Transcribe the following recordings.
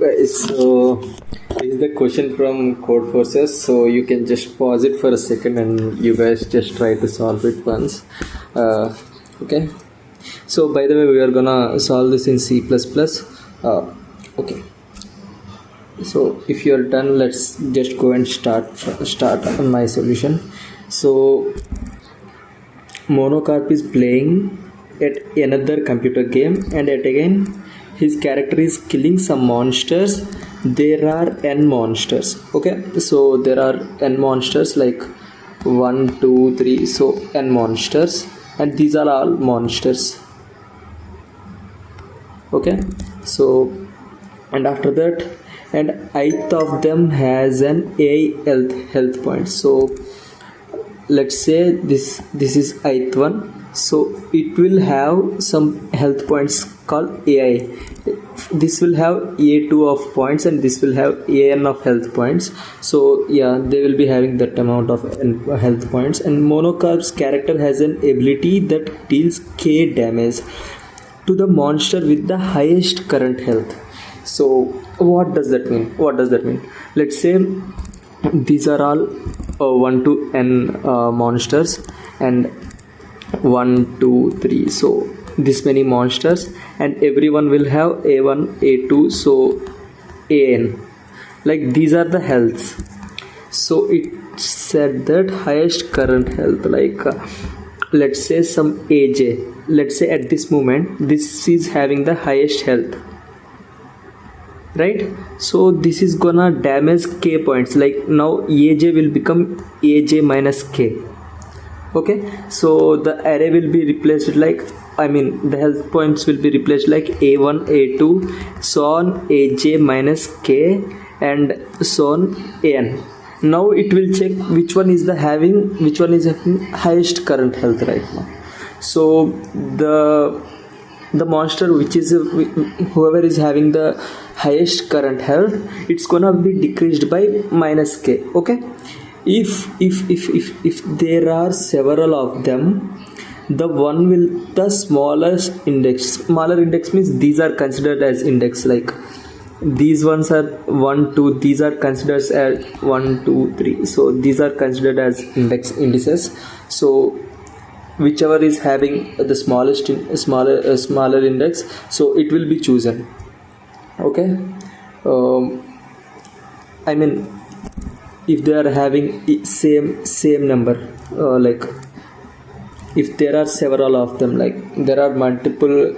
guys, so this is the question from codeforces, so you can just pause it for a second and you guys just try to solve it once. Okay, so by the way, we are gonna solve this in C++. Okay, so if you are done, let's just go and start on my solution. So Monocarp is playing at another computer game, and yet again his character is killing some monsters. There are n monsters. Okay, so there are n monsters, like 1 2 3, so n monsters, and these are all monsters. Okay, so and after that, and each of them has an a health point. So let's say this is ith one, so it will have some health points called AI. This will have a2 of points and this will have an of health points. So yeah, they will be having that amount of health points. And Monocarp's character has an ability that deals k damage to the monster with the highest current health. So what does that mean? Let's say these are all 1 to n monsters, and 1 2 3, so this many monsters, and everyone will have a1 a2, so an, like these are the healths. So it said that highest current health, like let's say some aj, let's say at this moment this is having the highest health, right? So this is gonna damage k points, like now aj will become aj minus k. Okay, so the array will be replaced, like the health points will be replaced like a1 a2, so on aj minus k, and so on an. Now it will check which one is having highest current health right now. So the monster which is whoever is having the highest current health, it's gonna be decreased by minus k. Okay, if there are several of them, the one will the smallest index. Smaller index means these are considered as index, like these ones are 1 2, these are considered as 1 2 3, so these are considered as indices. So whichever is having the smaller index, so it will be chosen. Okay, if they are having same number, like if there are several of them, like there are multiple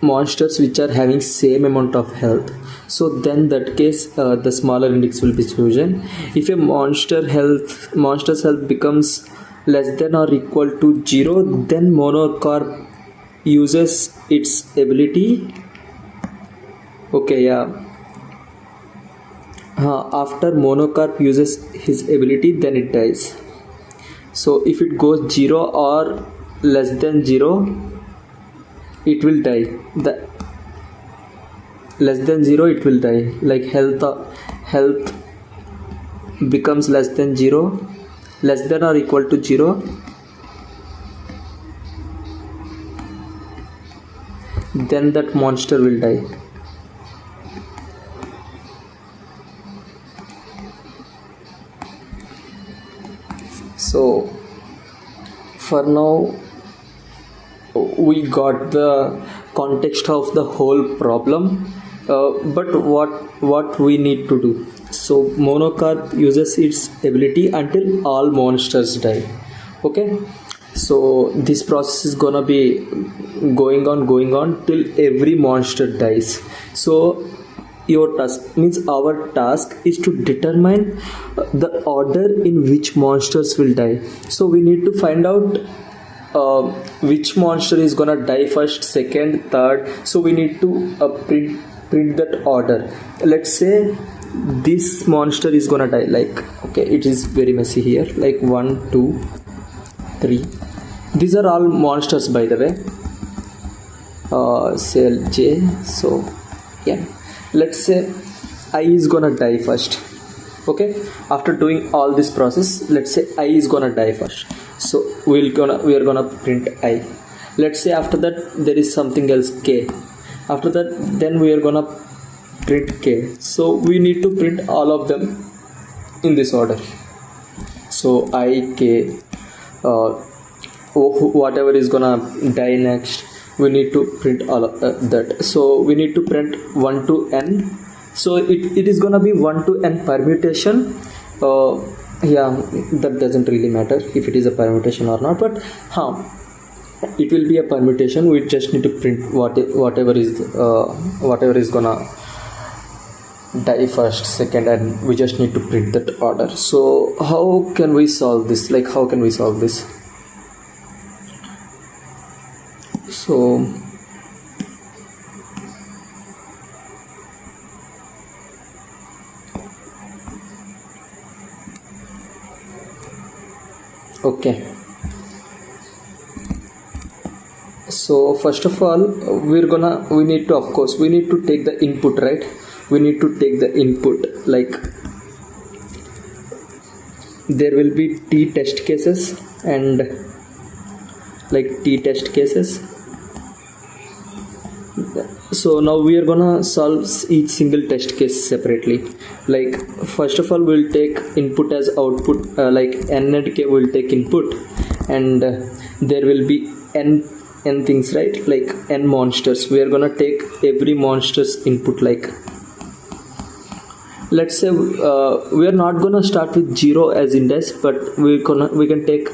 monsters which are having same amount of health, so then that case the smaller index will be chosen. If a monster's health becomes less than or equal to 0, then Monocarp uses its ability. Okay, yeah, after Monocarp uses his ability, then it dies. So if it goes 0 or less than 0, it will die. The less than 0, it will die, like health becomes less than 0, less than or equal to 0, then that monster will die. So for now we got the context of the whole problem, but what we need to do. So Monocarp uses its ability until all monsters die. Okay, so this process is gonna be going on till every monster dies. So our task is to determine the order in which monsters will die. So we need to find out which monster is gonna die first, second, third. So we need to print that order. Let's say this monster is gonna die, like, okay, it is very messy here, like 1 2 3, these are all monsters, by the way, cell j. So yeah, let's say I is gonna die first. Okay, after doing all this process, let's say I is gonna die first, so we are gonna print I. Let's say after that there is something else k, After that, then we are gonna print k. So we need to print all of them in this order. So I, k, whatever is gonna die next, we need to print all of that. So we need to print 1 to n. So it is gonna be 1 to n permutation. Yeah, that doesn't really matter if it is a permutation or not, but it will be a permutation. We just need to print whatever is gonna die first, second, and we just need to print that order. So how can we solve this? How can we solve this? So okay, so first of all, we need to take the input, right? We need to take the input, there will be t test cases and t test cases. So now we are gonna solve each single test case separately. First of all, we'll take input as output, n and k will take input, and there will be n things, right? N monsters. We are gonna take every monster's input. Let's say we are not gonna start with 0 as index, but we can take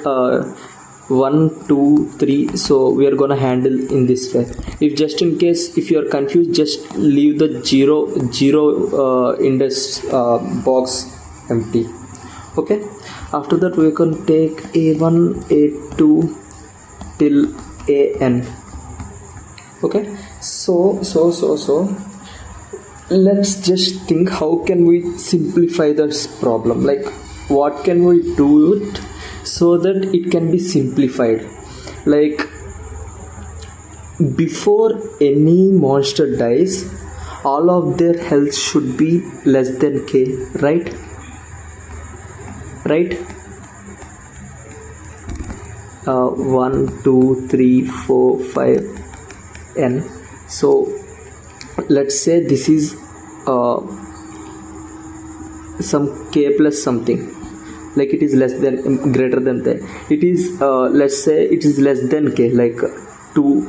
1, 2, 3. So we are gonna handle in this way. If just in case if you are confused, just leave the 0 index box empty. Okay, after that we can take a1, a2 till an. Okay, so let's just think, how can we simplify this problem? What can we do it so that it can be simplified? Before any monster dies, all of their health should be less than k, right? 1, 2, 3, 4, 5 n. So let's say this is some k plus something, it is less than, greater than that. It is let's say it is less than k, 2,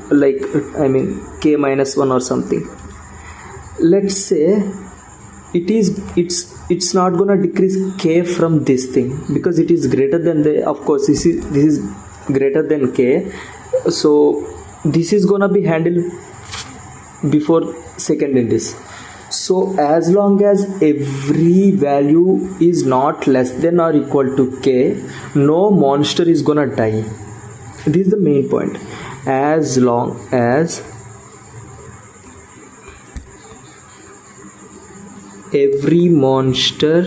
k minus 1 or something. Let's say it's not gonna decrease k from this thing, because it is greater than the, of course this is greater than k. So this is gonna be handled before second index. So as long as every value is not less than or equal to k, no monster is gonna die. This is the main point. As long as every monster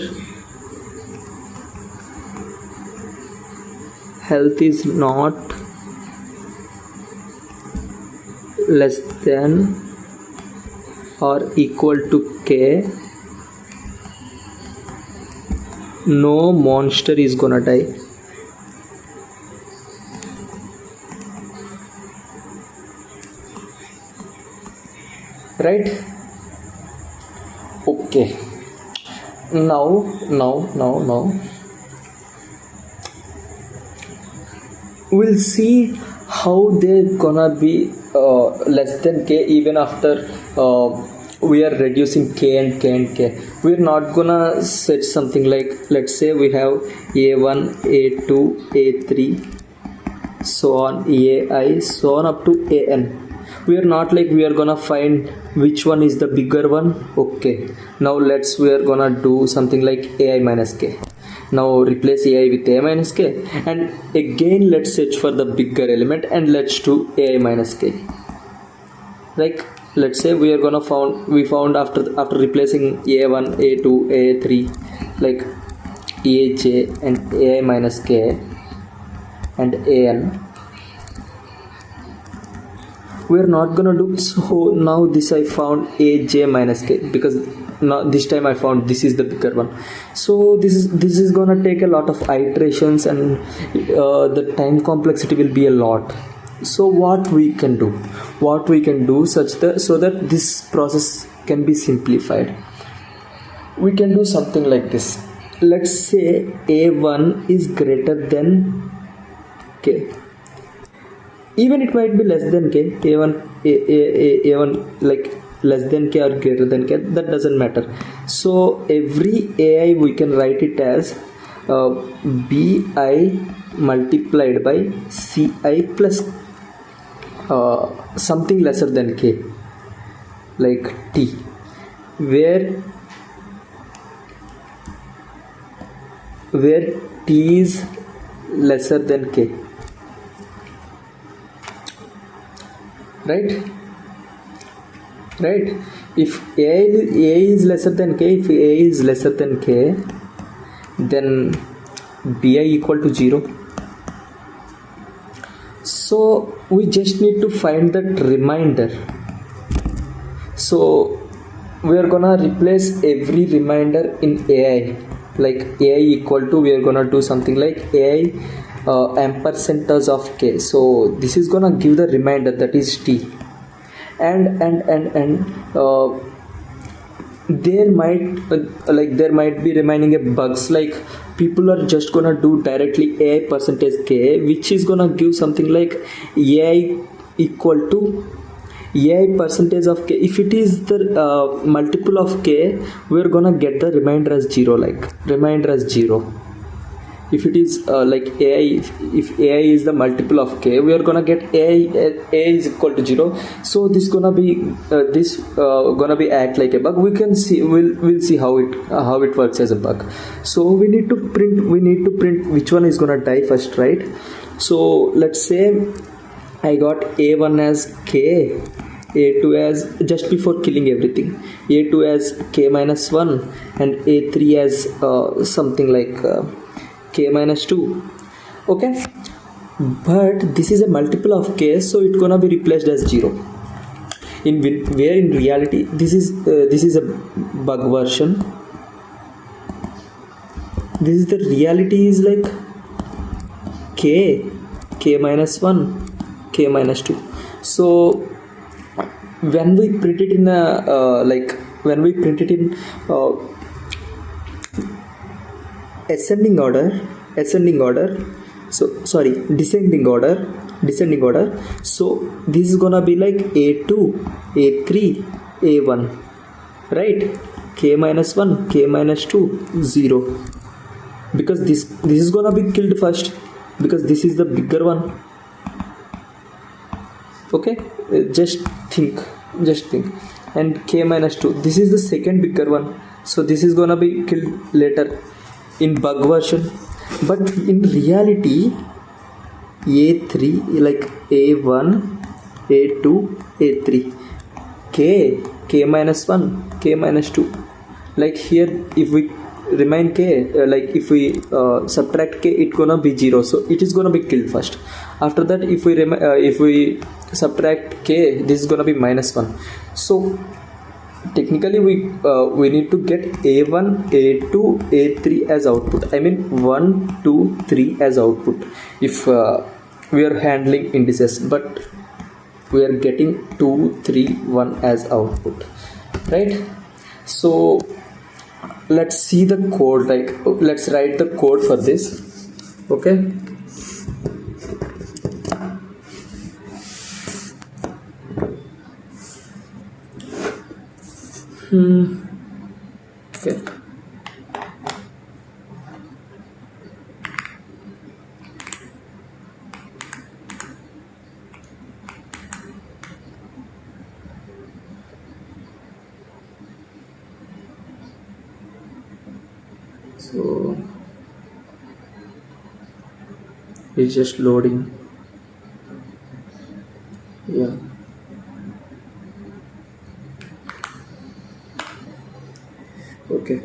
health is not less than or equal to k, no monster is gonna die. Right? Okay, now we'll see how they're gonna be less than k even after we are reducing k and k and k. We're not gonna set something let's say we have a1, a2, a3, so on, ai, so on up to an. We are not we are gonna find which one is the bigger one. Okay, now we are gonna do something like ai minus k. Now replace ai with ai minus k, and again let's search for the bigger element and let's do ai minus k. Let's say we found after replacing a1, a2, a3, aj and ai minus k and an. We're not gonna do so. Now this I found aj minus k, because now this time I found this is the bigger one. So this is gonna take a lot of iterations, and the time complexity will be a lot. So what we can do so that this process can be simplified, we can do something like this. Let's say a1 is greater than k, even it might be less than k. A1 like less than k or greater than k, that doesn't matter. So every ai we can write it as bi multiplied by ci plus something lesser than k, like t, where t is lesser than k, right? If a is lesser than k, then bi equal to 0. So we just need to find that remainder. So we are gonna replace every remainder in ai, like ai equal to, we are gonna do something like ai ampercentage of k. So this is gonna give the remainder, that is t. And there might be remaining a bugs, like people are just gonna do directly ai percentage k, which is gonna give something like ai equal to ai percentage of k. If it is the multiple of k, we're gonna get the remainder as 0, like remainder as 0. If it is like ai, if ai is the multiple of k, we are gonna get ai is equal to 0. So this gonna be gonna be act like a bug. We'll see how it works as a bug. So we need to print which one is gonna die first, right? So let's say I got a1 as k, a2 as, just before killing everything, a2 as k minus 1, and a3 as something like k minus 2. Okay, but this is a multiple of k, so it's gonna be replaced as 0. Where in reality this is a bug version. This is the reality is like k minus 1, k minus 2. So when we print it in descending order, so this is gonna be like a2, a3, a1, right? K minus 1, k minus 2, 0, because this is gonna be killed first, because this is the bigger one. Okay, just think. And k minus 2, this is the second bigger one, so this is gonna be killed later in bug version. But in reality, a3, like a1, a2, a3, k minus 1, k minus 2, like here if we remain k, like if we subtract k, it's gonna be 0, so it is gonna be killed first. After that, if we subtract k, this is gonna be minus 1. So technically we need to get a1, a2, a3 as output. I mean 1, 2, 3 as output if we are handling indices, but we are getting 2, 3, 1 as output, right? So let's see the code, like let's write the code for this. Okay, okay. So it's just loading. Yeah. Okay.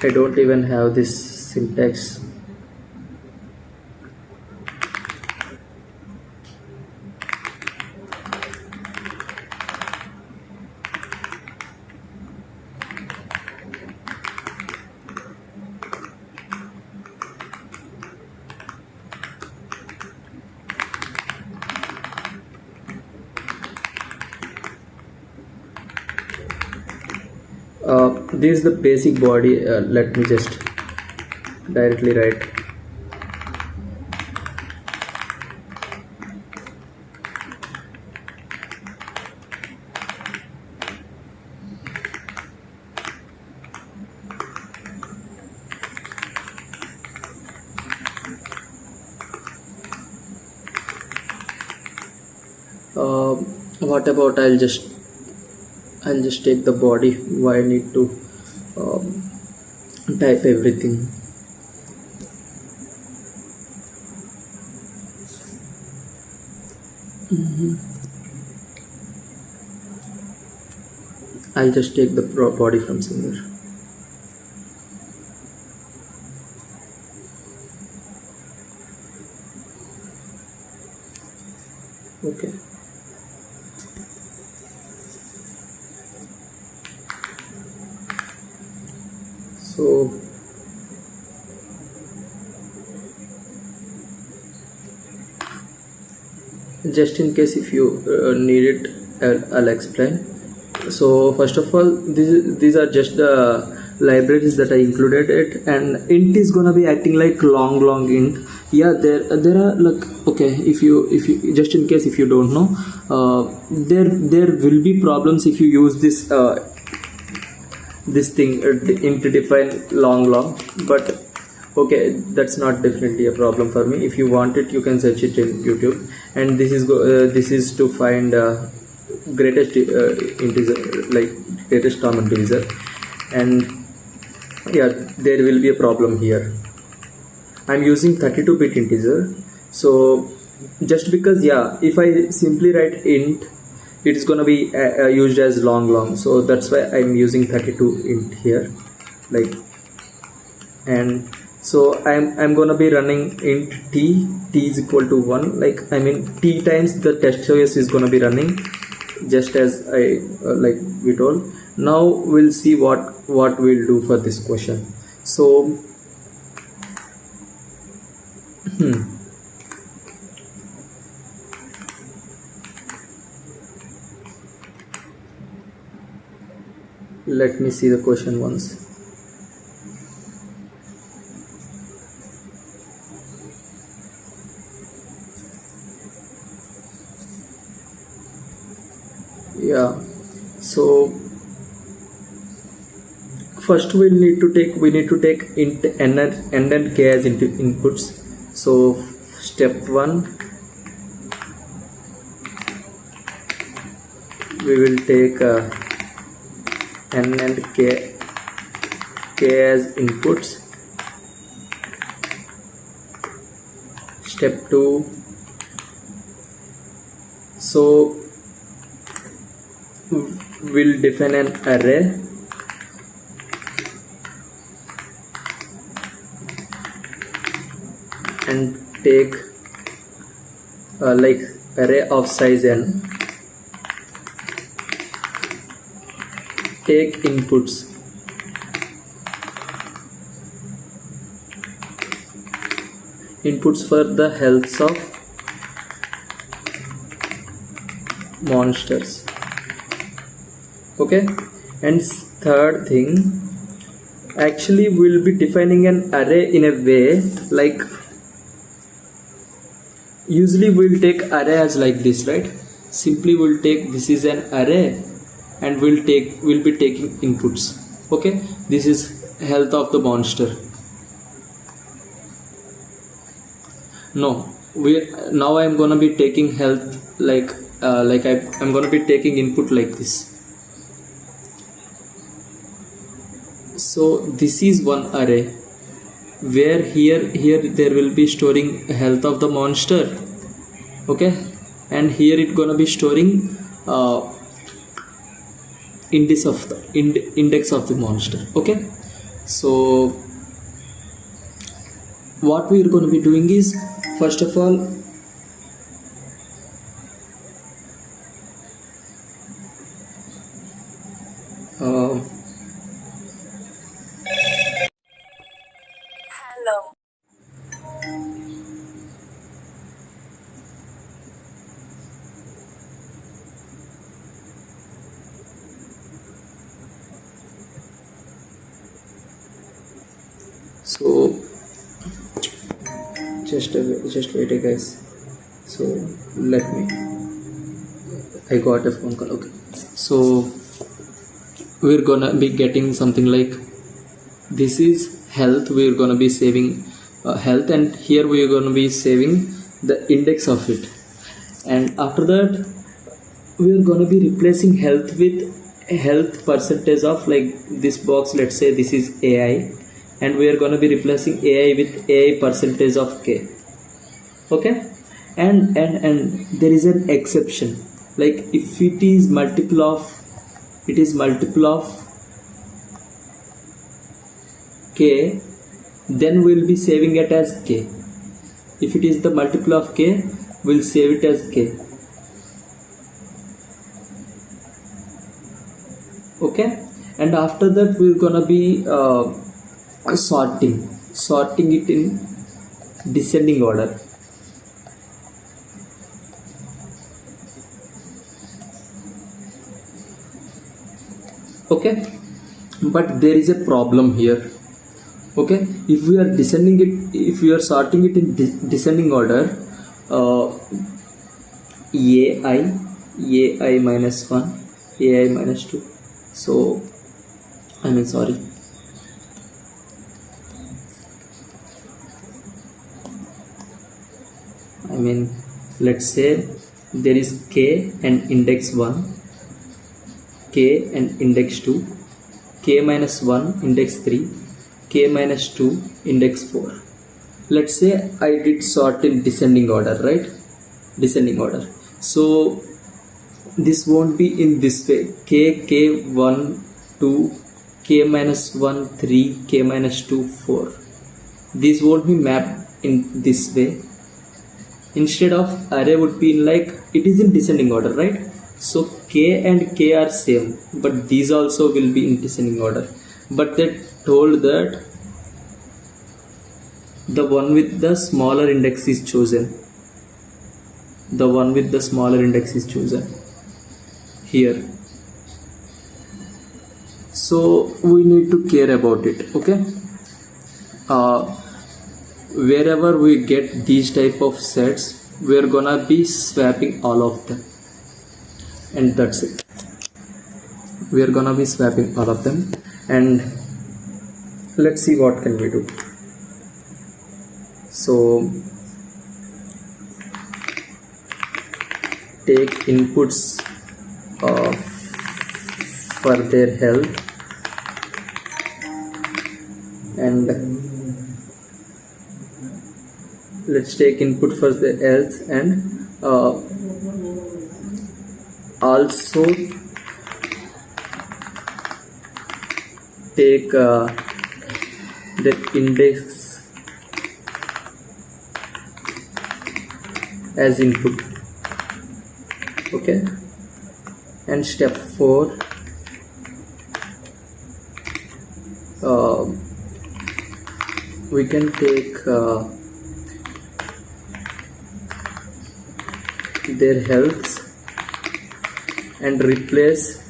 I don't even have this syntax. This is the basic body. Let me just directly write. What about I'll just take the body. Why I need to type everything? I'll just take the body from somewhere. Okay. So just in case if you need it, I'll explain. So first of all, these are just the libraries that I included it, and int is gonna be acting like long int. Yeah, there are like, okay, if you just in case if you don't know, there will be problems if you use this thing int define long, but okay, that's not definitely a problem for me. If you want it, you can search it in YouTube, and this is to find greatest integer, like greatest common divisor, and yeah, there will be a problem here. I'm using 32-bit integer, so just because, yeah, if I simply write int, it's gonna be used as long, so that's why I'm using 32 int here, like, and so I'm gonna be running int t is equal to 1, like I mean t times the test OS is gonna be running, just as I like we told. Now we'll see what we'll do for this question. So let me see the question once. Yeah, so first we need to take int n and k as inputs. So step 1, we will take n and k as inputs. Step 2, so we'll define an array and take like array of size n, take inputs, for the healths of monsters. Okay, and third thing, actually we'll be defining an array in a way like, usually we'll take array as like this, right? Simply we'll take, this is an array, and we'll be taking inputs. Okay, this is health of the monster. No, now I'm gonna be taking health like I'm gonna be taking input like this. So this is one array where here there will be storing health of the monster. Okay, and here it gonna be storing index of the monster. Okay, so what we are going to be doing is, first of all, Hello. So just wait guys. So let me, I got a phone call. Okay, so we're gonna be getting something like this is health. We're gonna be saving health, and here we're gonna be saving the index of it. And after that we're gonna be replacing health with health percentage of, like, this box. Let's say this is AI, and we are going to be replacing AI with AI percentage of K. Okay, and there is an exception, like if it is multiple of K, then we'll be saving it as K. If it is the multiple of K, we'll save it as K. Okay, and after that we're gonna be sorting it in descending order. Okay, but there is a problem here. Okay, if we are sorting it in descending order, ai minus 1, ai minus 2, so let's say there is K and index 1, K and index 2, K minus 1 index 3, K minus 2 index 4. Let's say I did sort in descending order, right? Descending order. So this won't be in this way: K 1 2, K minus 1 3, K minus 2 4. These won't be mapped in this way. Instead of array would be in, like, it is in descending order, right? So K and K are same, but these also will be in descending order. But they told that the one with the smaller index is chosen. The one with the smaller index is chosen here. So we need to care about it. Okay, wherever we get these type of sets, we're gonna be swapping all of them, and that's it. We're gonna be swapping all of them, and let's see what can we do. So take inputs for their health, and let's take input for the health, and also take the index as input. Okay, and step 4, we can take their healths and replace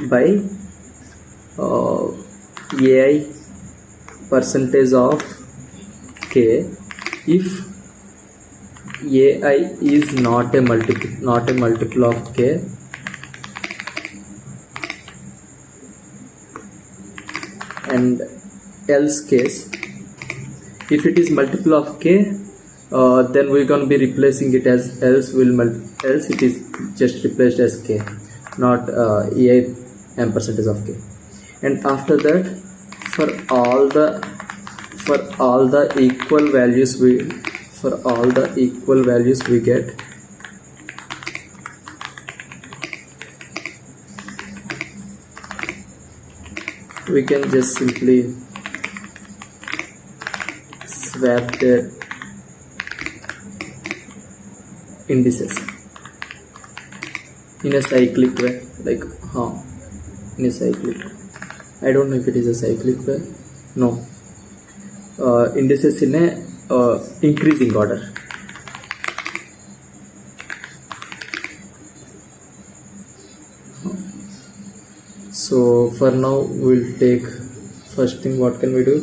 by AI percentage of K if AI is not a multiple of K, and else case if it is multiple of K, then we're going to be replacing it as else it is just replaced as K, not AI and percentage of K. And after that, for all the equal values we get, we can just simply swap their indices in a cyclic way, like in a cyclic, I don't know if it is a cyclic way, no, indices in a increasing order. So for now we'll take first thing what can we do?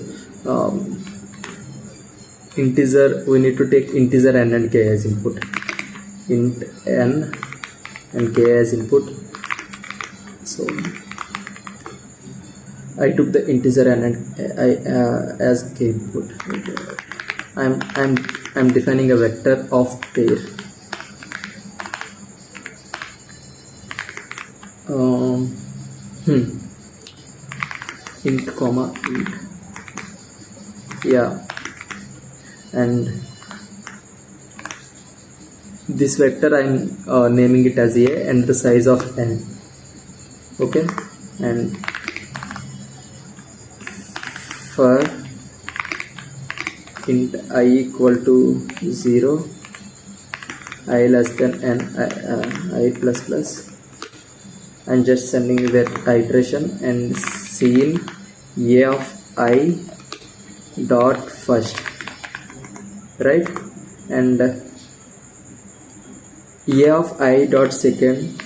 Integer, we need to take integer n and k as input. Int n and k as input. So I took the integer n and as k input. I'm defining a vector of pair. Int comma int, yeah, and this vector I'm naming it as a and the size of n. Okay, and for int I equal to 0, I less than n, I plus plus. I'm just sending that iteration and seeing a of I dot first, right, and a of I dot second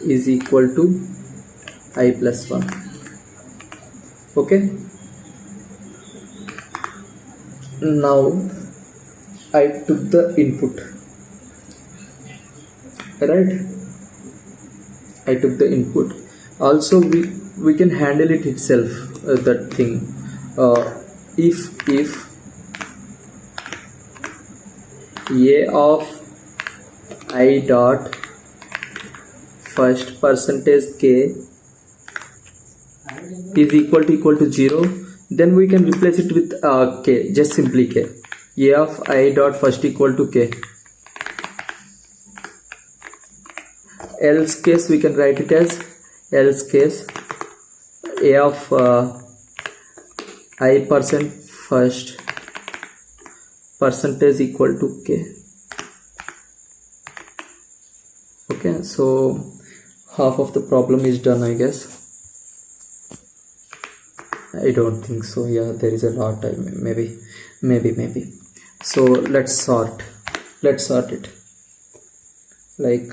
is equal to I plus 1. Okay, now I took the input, right, I took the input. Also we can handle it itself, that thing, if a of I dot first percentage k is equal to 0, then we can replace it with k, just simply k. A of I dot first equal to k. Else case we can write it as else case a of I percent first percentage equal to k. Okay, so half of the problem is done, I guess. I don't think so. Yeah, there is a lot. Maybe. So let's sort it. Like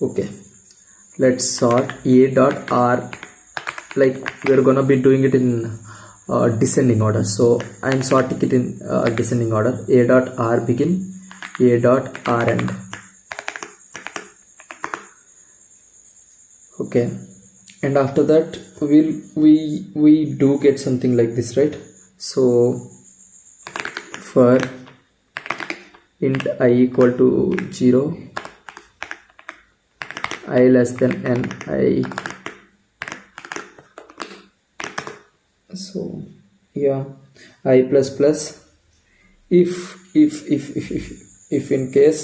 okay, let's sort a dot r. Like we're gonna be doing it in descending order, so I'm sorting it in descending order. A dot r begin, a dot r end. Okay, and after that we do get something like this, right? So for int I equal to 0, I less than n, I, so yeah, I plus plus. If in case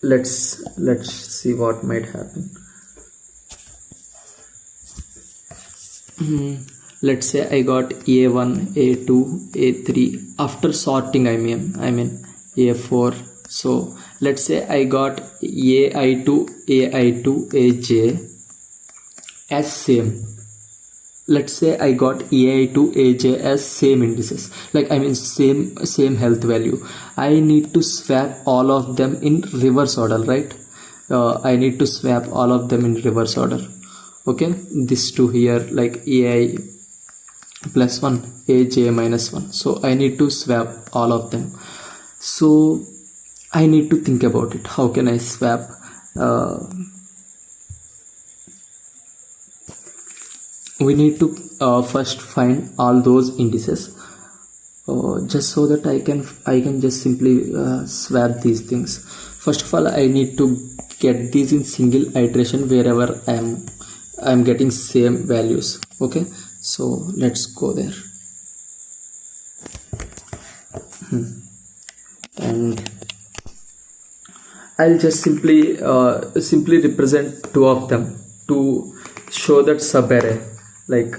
let's see what might happen. Let's say I got a1, a2, a3 after sorting. I mean a4. So let's say I got ai2, aj as same. Let's say I got ai2, aj as same indices, like same health value. I need to swap all of them in reverse order, right? I need to swap all of them in reverse order. Okay, this two here, like ai plus 1, aj minus 1. So I need to swap all of them. So I need to think about it. How can I swap? We need to first find all those indices, just so that I can just simply swap these things. First of all, I need to get these in single iteration wherever I'm getting same values. Okay, so let's go there. And I'll just simply represent two of them to show that subarray, like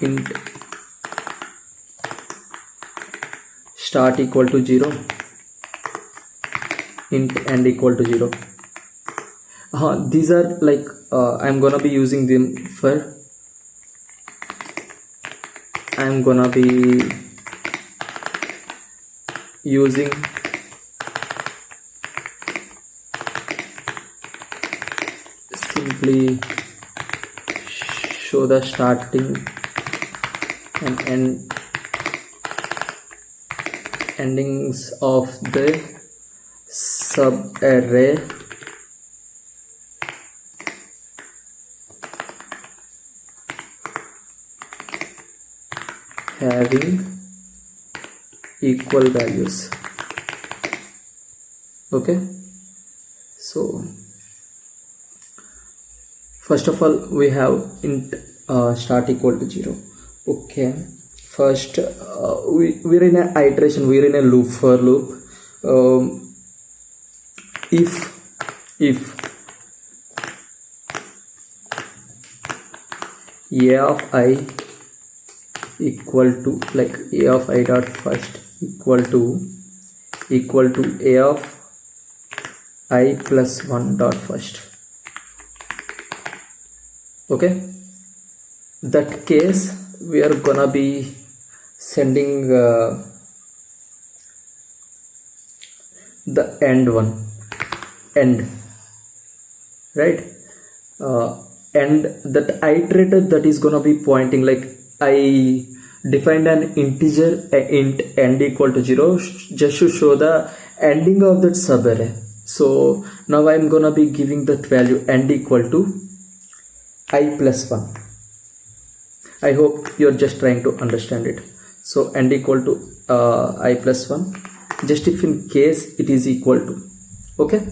int start equal to 0, int end equal to 0. These are like I'm gonna be using them for using simply show the starting and endings of the subarray having equal values. Okay, so first of all we have int start equal to 0. Okay, first we're in a iteration, we're in a loop, for loop. If a of I equal to, like, a of I dot first equal to a of I plus 1 dot first. Okay, that case we are gonna be sending the end, right? And that iterator that is gonna be pointing, like, I defined an integer int end equal to 0 just to show the ending of that subarray. So now I'm gonna be giving that value end equal to I plus 1. I hope you're just trying to understand it. So end equal to I plus 1, just if in case it is equal to. Okay,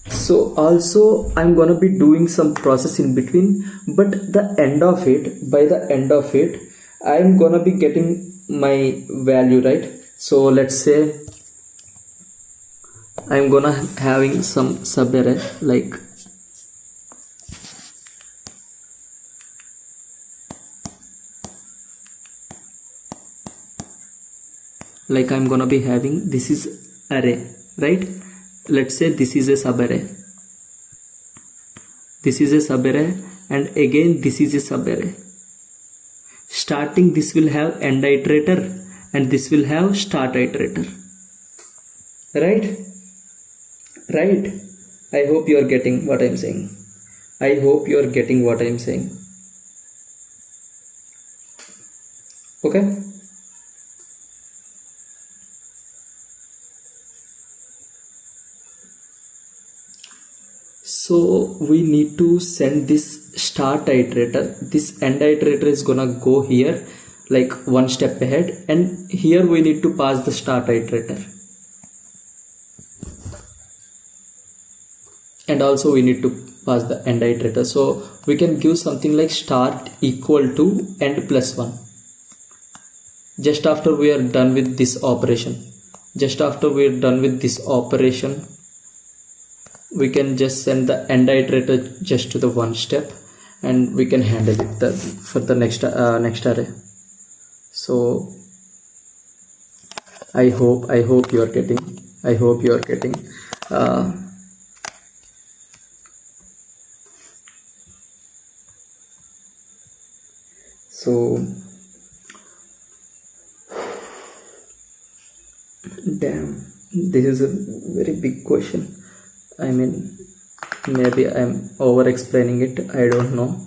so also I'm gonna be doing some process in between, but the end of it, by the end of it, I'm gonna be getting my value, right? So let's say I'm gonna having some subarray, like I'm gonna be having, this is array, right? Let's say this is a subarray, and again this is a subarray. Starting, this will have end iterator and this will have start iterator, right? I hope you are getting what I'm saying. Okay, so we need to send this start iterator. This end iterator is gonna go here, like one step ahead, and here we need to pass the start iterator, and also we need to pass the end iterator. So we can give something like start equal to end plus 1. Just after we are done with this operation, we can just send the end iterator just to the one step, and we can handle it for the next array. So I hope you are getting. So damn, this is a very big question. I mean, maybe I'm over explaining it, I don't know.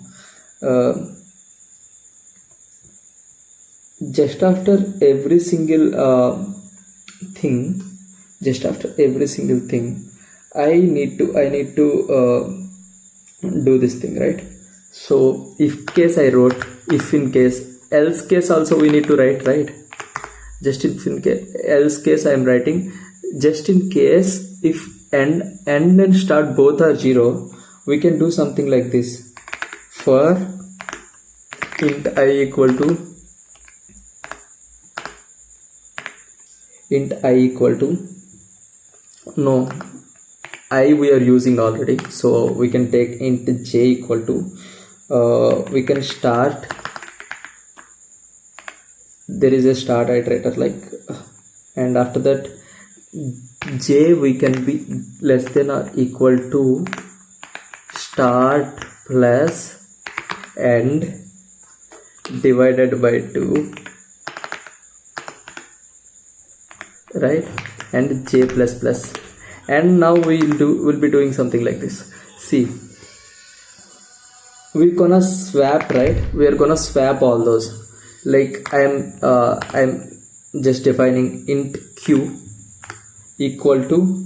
Just after every single thing, I need to do this thing, right? So if case I wrote, if in case, else case also we need to write, right? Just in case, else case I am writing, just in case if end and start both are 0, we can do something like this. For int I equal to no, I we are using already, so we can take int j equal to we can start, there is a start iterator, like, and after that j we can be less than or equal to start plus end divided by 2. right, and j plus plus. And now we'll be doing something like this. See, we're gonna swap, right? We're gonna swap all those. Like I'm just defining int q equal to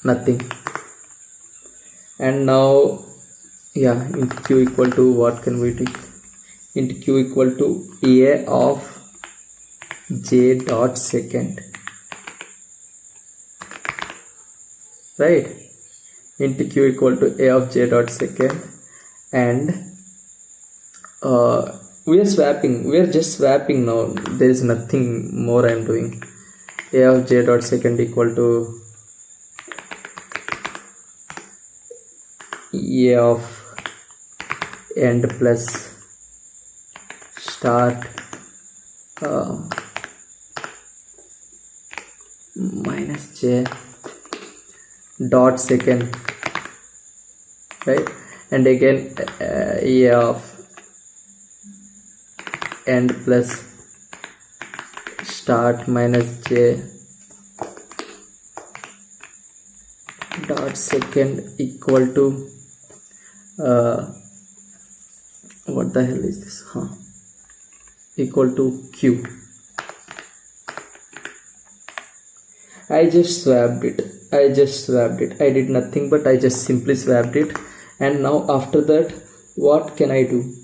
nothing, and now yeah, int q equal to, what can we do? Int q equal to a of j dot second, right? Int q equal to a of j dot second, and we are just swapping now. There is nothing more I'm doing. A of j dot second equal to a of end plus start minus j dot second, right? And again a of end plus start minus j dot second equal to what the hell is this, equal to q. I just swapped it. I did nothing but I just simply swapped it. And now after that, what can I do?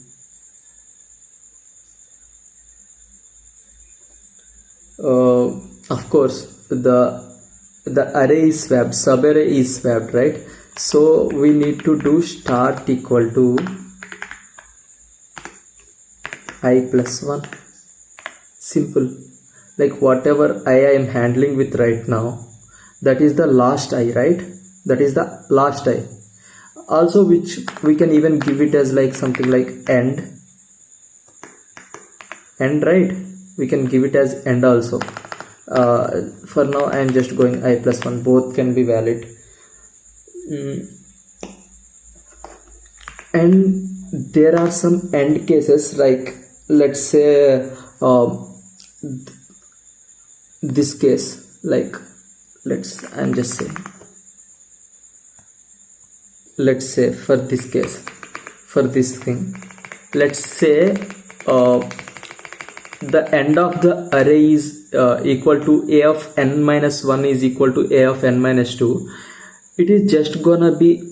Of course, the array is swapped, subarray is swapped, right? So we need to do start equal to I plus 1. Simple. Like whatever I am handling with right now, that is the last I, right? That is the last I. Also, which we can even give it as like something like end, right? We can give it as end also. For now I am just going I plus 1. Both can be valid. And there are some end cases, like let's say this case, like I'm just saying, let's say for this case, for this thing, let's say the end of the array is equal to a of n minus 1 is equal to a of n minus 2. It is just gonna be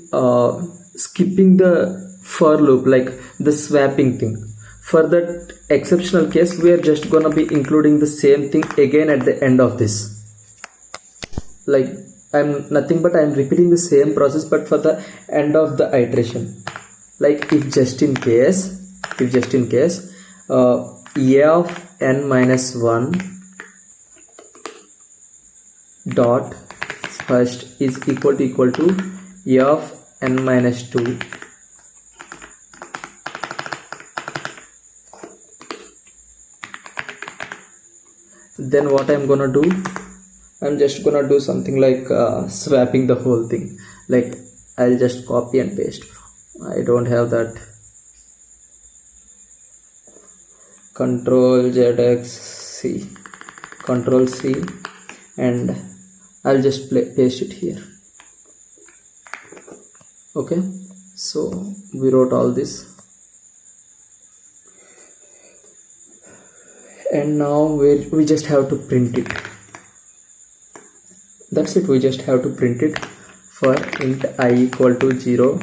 skipping the for loop, like the swapping thing. For that exceptional case, we are just gonna be including the same thing again at the end of this. Like I'm repeating the same process, but for the end of the iteration. Like if just in case a of n minus 1 dot first is equal to a of n minus 2, then what I'm gonna do, I'm just gonna do something like swapping the whole thing. Like I'll just copy and paste. I don't have that. Control C, and I'll just paste it here. Okay, so we wrote all this, and now we just have to print it. That's it. We just have to print it for int I equal to 0,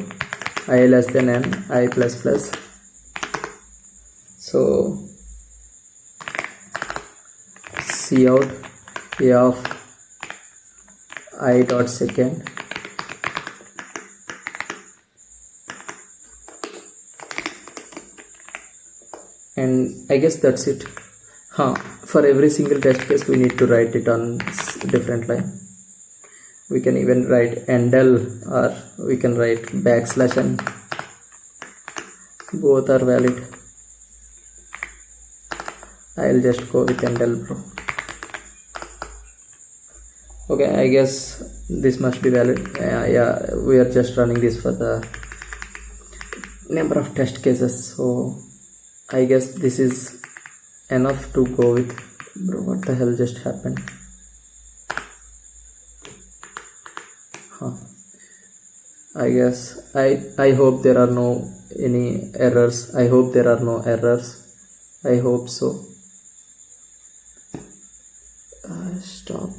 I less than n, I plus plus. So cout a of I dot second and I guess that's it. For every single test case we need to write it on different line. We can even write endl, or we can write \n. Both are valid. I'll just go with endl, bro. Okay, I guess this must be valid. Yeah, we are just running this for the number of test cases, so I guess this is enough to go with. Bro, what the hell just happened? Huh. I guess I hope there are no any errors. I hope there are no errors. I hope so. Stop.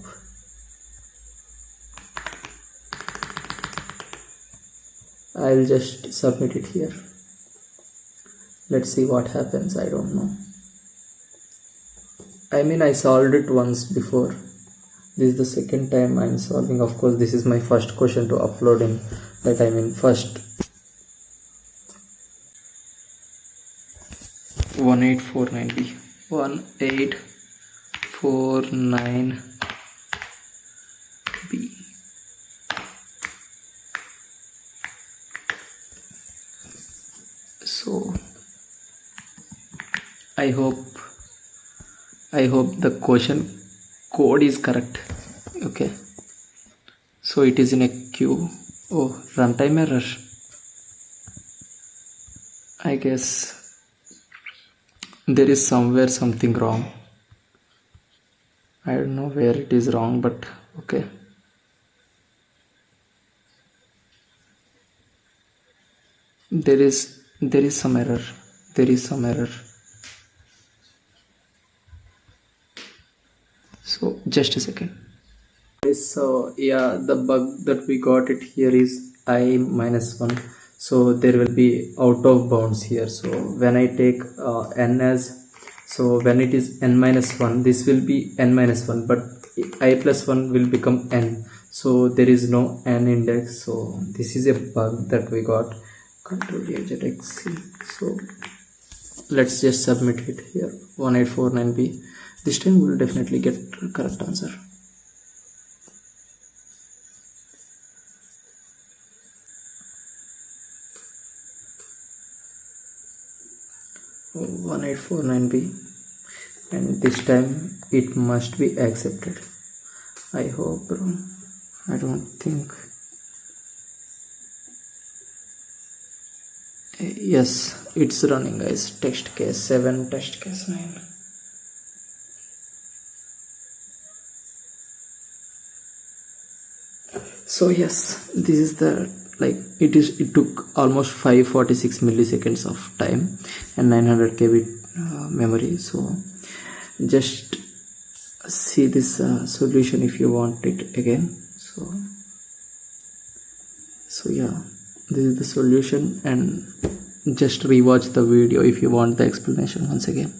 I'll just submit it here. Let's see what happens. I don't know. I mean, I solved it once before. This is the second time I'm solving. Of course, this is my first question to upload in, like, I mean, first 1849B. 1849B. So I hope the question code is correct. Okay, so it is in a queue. Oh, runtime error. I guess there is somewhere something wrong. I don't know where it is wrong, but okay. There is some error. There is some error. So just a second. So yeah, the bug that we got it here is I-1. So there will be out of bounds here. So when I take n as, so when it is n-1, this will be n-1, but I+1 will become n. So there is no n index. So this is a bug that we got. Control-Z. So let's just submit it here. 1849B. This time we will definitely get correct answer. Oh, 1849B, and this time it must be accepted. I hope, bro. I don't think. Yes, it's running, guys. Test case 7, test case 9. So yes, this is the, like, it took almost 546 milliseconds of time and 900 KB memory. So just see this solution if you want it again. So yeah, this is the solution, and just rewatch the video if you want the explanation once again.